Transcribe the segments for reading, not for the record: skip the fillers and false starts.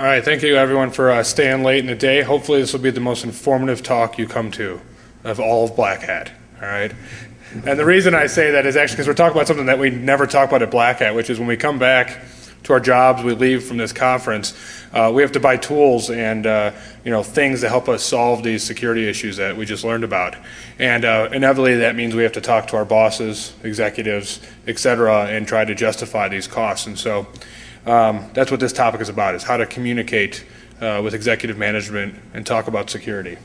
All right, thank you everyone for staying late in the day. Hopefully this will be the most informative talk you come to of all of Blackhat, all right? And the reason I say that is actually because we're talking about something that we never talk about at Blackhat, which is when we come back to our jobs, we leave from this conference, we have to buy tools and things to help us solve these security issues that we just learned about. And inevitably that means we have to talk to our bosses, executives, et cetera, and try to justify these costs. And so that's what this topic is about, is how to communicate with executive management and talk about security.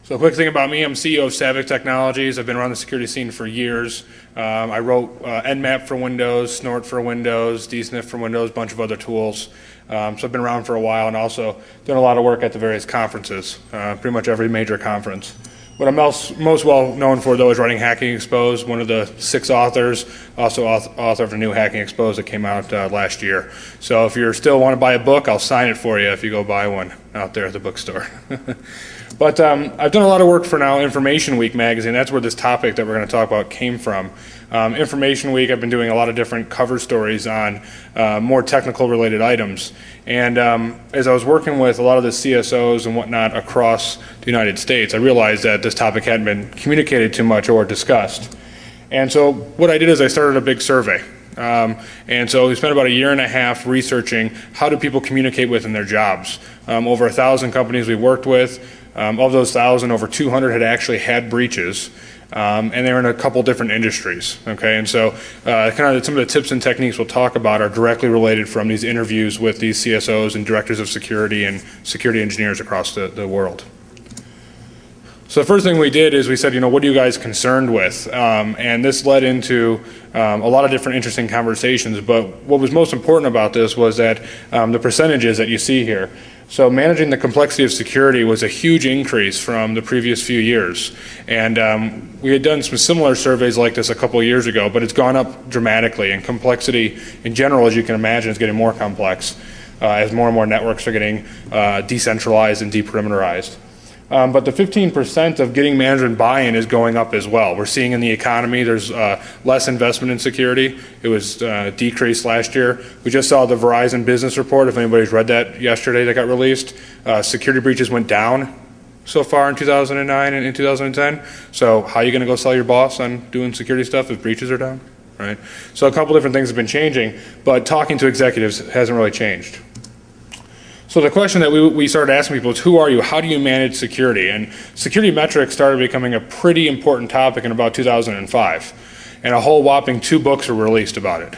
So a quick thing about me, I'm CEO of Savik Technologies. I've been around the security scene for years. I wrote Nmap for Windows, Snort for Windows, DSNF for Windows, a bunch of other tools. So I've been around for a while and also done a lot of work at the various conferences, pretty much every major conference. What I'm most well known for, though, is writing Hacking Exposed, one of the 6 authors, also author of the new Hacking Exposed that came out last year. So if you still want to buy a book, I'll sign it for you if you go buy one out there at the bookstore. But I've done a lot of work for now Information Week magazine. That's where this topic that we're going to talk about came from. Information Week, I've been doing a lot of different cover stories on more technical related items. And as I was working with a lot of the CSOs and whatnot across the United States, I realized that this topic hadn't been communicated too much or discussed. And so what I did is I started a big survey. And so we spent about 1.5 years researching how do people communicate within their jobs. Over 1,000 companies we worked with. Of those 1,000, over 200 had actually had breaches, and they were in a couple different industries. Okay, and so kind of some of the tips and techniques we'll talk about are directly related from these interviews with these CSOs and directors of security and security engineers across the world. So the first thing we did is we said, what are you guys concerned with? And this led into a lot of different interesting conversations, but what was most important about this was that the percentages that you see here. So managing the complexity of security was a huge increase from the previous few years. And we had done some similar surveys like this a couple of years ago, but it's gone up dramatically. And complexity in general, as you can imagine, is getting more complex as more and more networks are getting decentralized and deperimeterized. But the 15% of getting management buy-in is going up as well. We're seeing in the economy there's less investment in security. It was decreased last year. We just saw the Verizon business report, if anybody's read that yesterday that got released. Security breaches went down so far in 2009 and in 2010. So how are you going to go sell your boss on doing security stuff if breaches are down? Right? So a couple different things have been changing, but talking to executives hasn't really changed. So the question that we started asking people is, who are you? How do you manage security? And security metrics started becoming a pretty important topic in about 2005. And a whole whopping 2 books were released about it.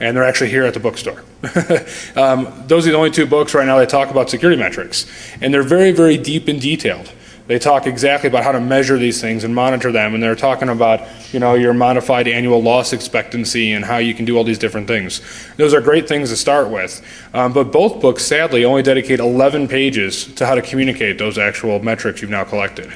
And they're actually here at the bookstore. Those are the only 2 books right now that talk about security metrics. And they're very, very deep and detailed. They talk exactly about how to measure these things and monitor them, and they're talking about, your modified annual loss expectancy and how you can do all these different things. Those are great things to start with, but both books, sadly, only dedicate 11 pages to how to communicate those actual metrics you've now collected.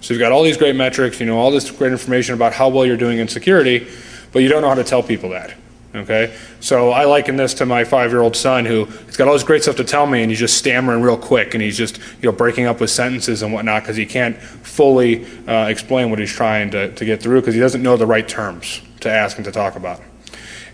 So you've got all these great metrics, all this great information about how well you're doing in security, but you don't know how to tell people that. Okay, so I liken this to my 5-year-old son he's got all this great stuff to tell me and he's just stammering real quick and he's just breaking up with sentences and whatnot because he can't fully explain what he's trying to get through because he doesn't know the right terms to ask and to talk about.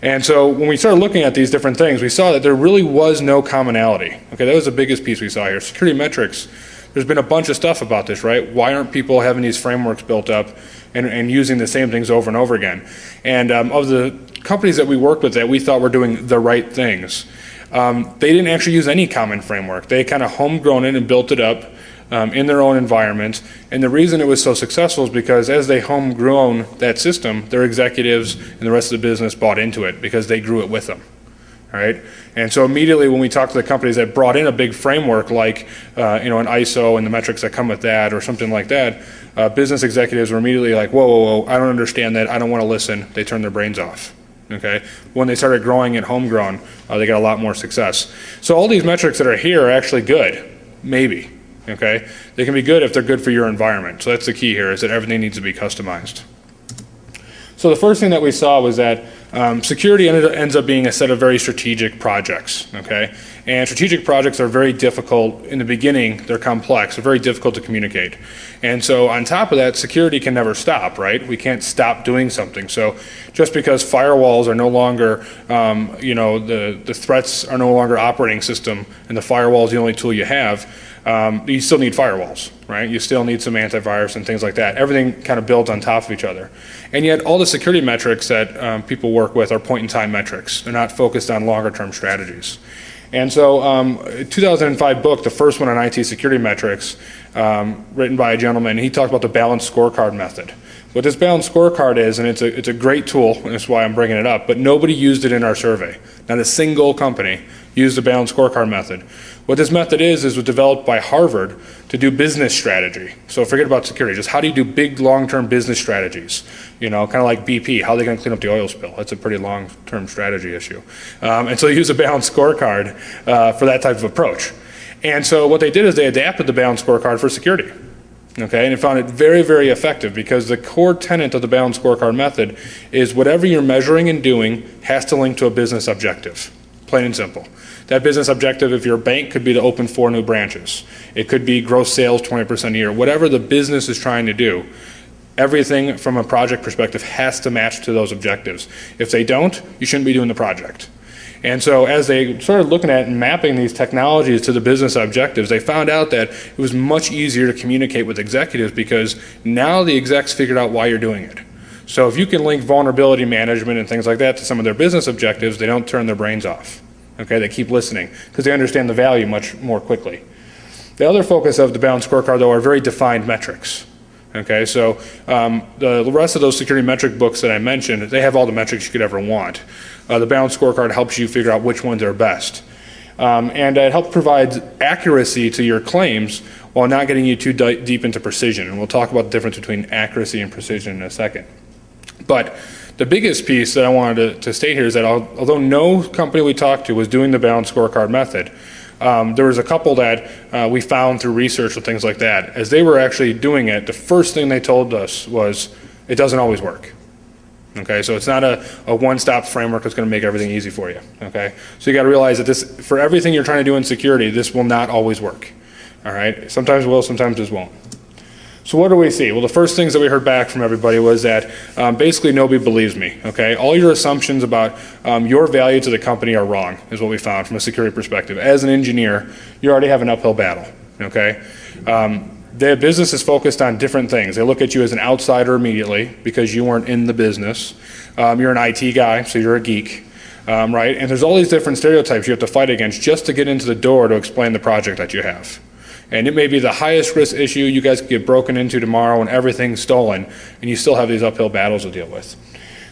And so when we started looking at these different things, we saw that there really was no commonality. Okay, that was the biggest piece we saw here. Security metrics, there's been a bunch of stuff about this, right? Why aren't people having these frameworks built up and using the same things over and over again? And of the companies that we worked with that we thought were doing the right things, they didn't actually use any common framework. They kind of homegrown it and built it up in their own environment. And the reason it was so successful is because as they homegrown that system, their executives and the rest of the business bought into it because they grew it with them. All right? And so immediately when we talked to the companies that brought in a big framework like an ISO and the metrics that come with that or something like that, business executives were immediately like, whoa, I don't understand that, I don't want to listen. They turned their brains off. Okay? When they started growing and homegrown, they got a lot more success. So all these metrics that are here are actually good, maybe. Okay? They can be good if they're good for your environment. So that's the key here, is that everything needs to be customized. So the first thing that we saw was that Security ends up being a set of very strategic projects, okay? And strategic projects are very difficult in the beginning. They're complex. They're very difficult to communicate. And so on top of that, security can never stop, right? We can't stop doing something. So just because firewalls are no longer, the threats are no longer operating system and the firewall is the only tool you have, you still need firewalls, right? You still need some antivirus and things like that. Everything kind of builds on top of each other. And yet all the security metrics that people work with are point-in-time metrics. They're not focused on longer-term strategies. And so 2005 book, the first one on IT security metrics, written by a gentleman, he talked about the balanced scorecard method. What this balanced scorecard is, and it's a great tool, and that's why I'm bringing it up, but nobody used it in our survey. Not a single company used the balanced scorecard method. What this method was developed by Harvard to do business strategy. So forget about security, just how do you do big long-term business strategies? You know, kind of like BP, how are they going to clean up the oil spill? That's a pretty long-term strategy issue. And so they use a balanced scorecard for that type of approach. And so what they did is they adapted the balanced scorecard for security. Okay, and it found it very, very effective because the core tenet of the balanced scorecard method is whatever you're measuring and doing has to link to a business objective, plain and simple. That business objective, if you're a bank, could be to open 4 new branches. It could be gross sales 20% a year. Whatever the business is trying to do, everything from a project perspective has to match to those objectives. If they don't, you shouldn't be doing the project. And so as they started looking at and mapping these technologies to the business objectives, they found out that it was much easier to communicate with executives because now the execs figured out why you're doing it. So if you can link vulnerability management and things like that to some of their business objectives, they don't turn their brains off. Okay, they keep listening because they understand the value much more quickly. The other focus of the balanced scorecard, though, are very defined metrics. Okay, so the rest of those security metric books that I mentioned, they have all the metrics you could ever want. The balanced scorecard helps you figure out which ones are best. And it helps provide accuracy to your claims while not getting you too deep into precision. And we'll talk about the difference between accuracy and precision in a second. But the biggest piece that I wanted to state here is that although no company we talked to was doing the balanced scorecard method, there was a couple that we found through research and things like that. As they were actually doing it, the first thing they told us was it doesn't always work. Okay, so it's not a one-stop framework that's going to make everything easy for you. Okay, so you got to realize that for everything you're trying to do in security, this will not always work. All right, sometimes it will, sometimes it won't. So what do we see? Well, the first things that we heard back from everybody was that basically nobody believes me. Okay, all your assumptions about your value to the company are wrong, is what we found from a security perspective. As an engineer, you already have an uphill battle. Okay. The business is focused on different things. They look at you as an outsider immediately because you weren't in the business. You're an IT guy, so you're a geek, right? And there's all these different stereotypes you have to fight against just to get into the door to explain the project that you have. And it may be the highest risk issue you guys could get broken into tomorrow and everything's stolen, and you still have these uphill battles to deal with.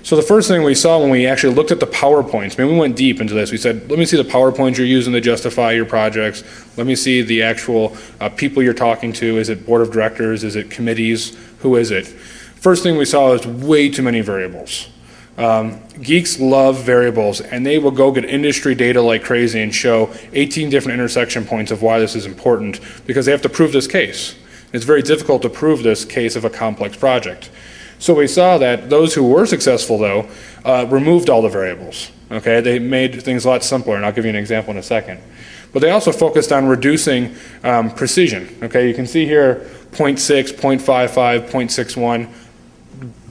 So the first thing we saw when we actually looked at the PowerPoints, we went deep into this. We said, let me see the PowerPoints you're using to justify your projects. Let me see the actual people you're talking to. Is it board of directors? Is it committees? Who is it? First thing we saw is way too many variables. Geeks love variables, and they will go get industry data like crazy and show 18 different intersection points of why this is important because they have to prove this case. It's very difficult to prove this case of a complex project. So we saw that those who were successful, though, removed all the variables. Okay, they made things a lot simpler, and I'll give you an example in a second. But they also focused on reducing precision. Okay, you can see here 0.6, 0.55, 0.61.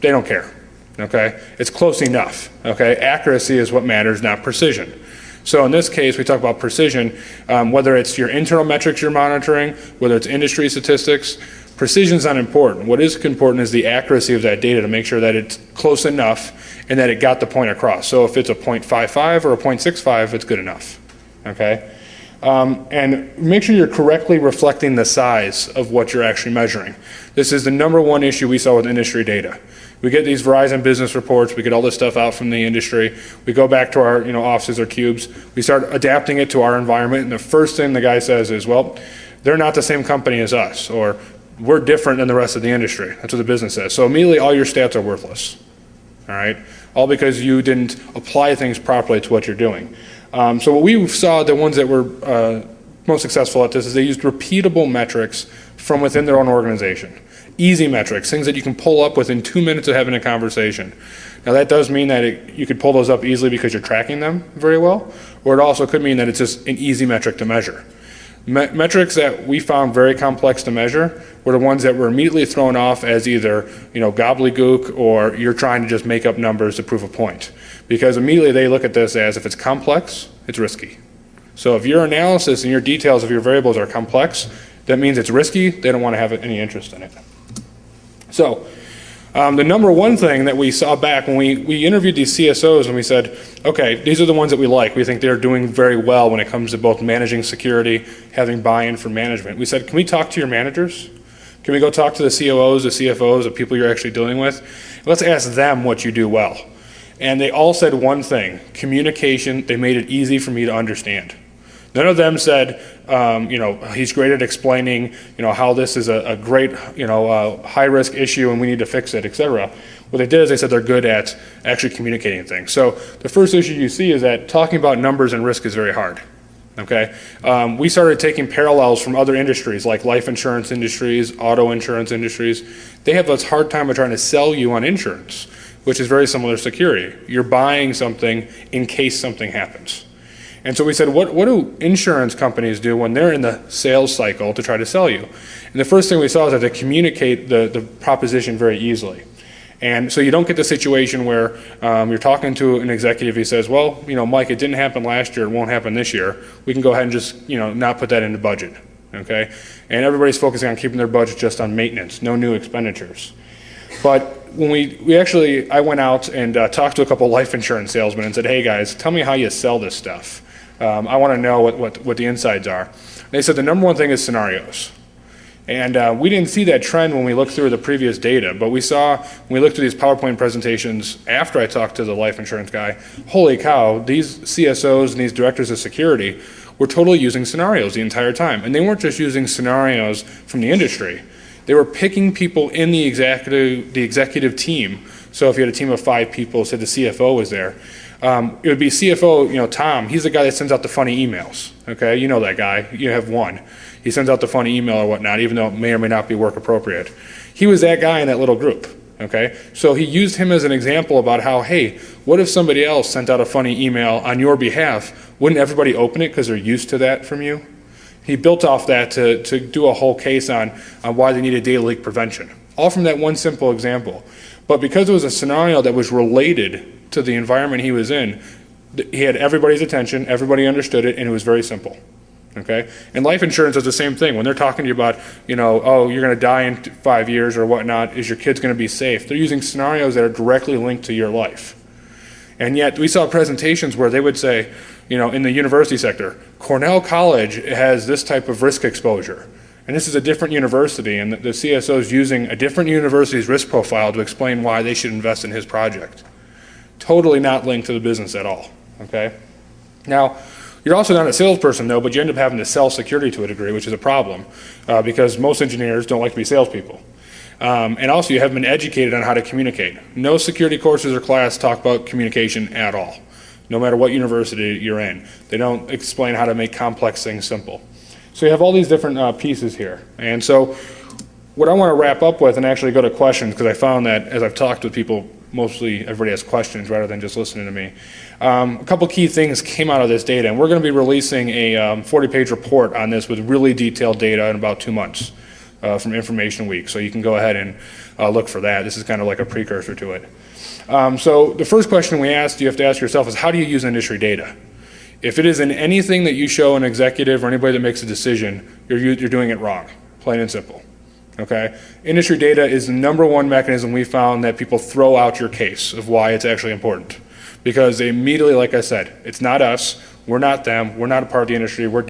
They don't care. Okay, it's close enough. Okay, accuracy is what matters, not precision. So in this case, we talk about precision, whether it's your internal metrics you're monitoring, whether it's industry statistics. Precision is not important. What is important is the accuracy of that data to make sure that it's close enough and that it got the point across. So if it's a 0.55 or a 0.65, it's good enough. Okay? And make sure you're correctly reflecting the size of what you're actually measuring. This is the #1 issue we saw with industry data. We get these Verizon business reports, we get all this stuff out from the industry, we go back to our offices or cubes, we start adapting it to our environment, and the first thing the guy says is, well, they're not the same company as us, or we're different than the rest of the industry. That's what the business says. So immediately all your stats are worthless. All right? All because you didn't apply things properly to what you're doing. So what we saw, the ones that were most successful at this, is they used repeatable metrics from within their own organization. Easy metrics, things that you can pull up within 2 minutes of having a conversation. Now that does mean that you could pull those up easily because you're tracking them very well, or it also could mean that it's just an easy metric to measure. Metrics that we found very complex to measure were the ones that were immediately thrown off as either gobbledygook or you're trying to just make up numbers to prove a point. Because immediately they look at this as if it's complex, it's risky. So if your analysis and your details of your variables are complex, that means it's risky, they don't want to have any interest in it. So the number one thing that we saw back when we interviewed these CSOs and we said, okay, these are the ones that we like. We think they're doing very well when it comes to both managing security, having buy-in from management. We said, can we talk to your managers? Can we go talk to the COOs, the CFOs, the people you're actually dealing with? Let's ask them what you do well. And they all said one thing, communication. They made it easy for me to understand. None of them said, he's great at explaining, how this is a great, high-risk issue and we need to fix it, et cetera. What they did is they said they're good at actually communicating things. So the first issue you see is that talking about numbers and risk is very hard. Okay, we started taking parallels from other industries like life insurance industries, auto insurance industries. They have this hard time of trying to sell you on insurance, which is very similar to security. You're buying something in case something happens. And so we said, what do insurance companies do when they're in the sales cycle to try to sell you? And the first thing we saw is that they communicate the proposition very easily. And so you don't get the situation where you're talking to an executive, he says, well, Mike, it didn't happen last year, it won't happen this year. We can go ahead and just, not put that into budget, okay? And everybody's focusing on keeping their budget just on maintenance, no new expenditures. But when I went out and talked to a couple life insurance salesmen and said, hey guys, tell me how you sell this stuff. I want to know what the insides are. They said the number one thing is scenarios. And we didn't see that trend when we looked through the previous data, but we saw when we looked through these PowerPoint presentations after I talked to the life insurance guy, holy cow, these CSOs and these directors of security were totally using scenarios the entire time. And they weren't just using scenarios from the industry. They were picking people in the executive team. So if you had a team of 5 people, say the CFO was there, it would be CFO, Tom, he's the guy that sends out the funny emails, okay? You know that guy, you have one. He sends out the funny email or whatnot, even though it may or may not be work appropriate. He was that guy in that little group, okay? So he used him as an example about how, hey, what if somebody else sent out a funny email on your behalf? Wouldn't everybody open it because they're used to that from you? He built off that to do a whole case on why they needed data leak prevention, all from that one simple example. But because it was a scenario that was related to the environment he was in, he had everybody's attention, everybody understood it, and it was very simple. Okay? And life insurance is the same thing. When they're talking to you about, oh, you're going to die in 5 years or whatnot, is your kid's going to be safe? They're using scenarios that are directly linked to your life. And yet we saw presentations where they would say, in the university sector, Cornell College has this type of risk exposure. And this is a different university, and the CSO is using a different university's risk profile to explain why they should invest in his project. Totally not linked to the business at all, okay? Now, you're also not a salesperson though, but you end up having to sell security to a degree, which is a problem, because most engineers don't like to be salespeople. And also you haven't been educated on how to communicate. No security courses or class talk about communication at all, no matter what university you're in. They don't explain how to make complex things simple. So you have all these different pieces here. And so what I want to wrap up with and actually go to questions, because I found that as I've talked with people, mostly everybody has questions rather than just listening to me. A couple key things came out of this data, and we're going to be releasing a 40-page report on this with really detailed data in about 2 months from Information Week. So you can go ahead and look for that. This is kind of like a precursor to it. So the first question you have to ask yourself is, how do you use industry data? If it is in anything that you show an executive or anybody that makes a decision, you're doing it wrong, plain and simple. Okay? Industry data is the number one mechanism we found that people throw out your case of why it's actually important. Because they immediately, like I said, it's not us, we're not them, we're not a part of the industry, we're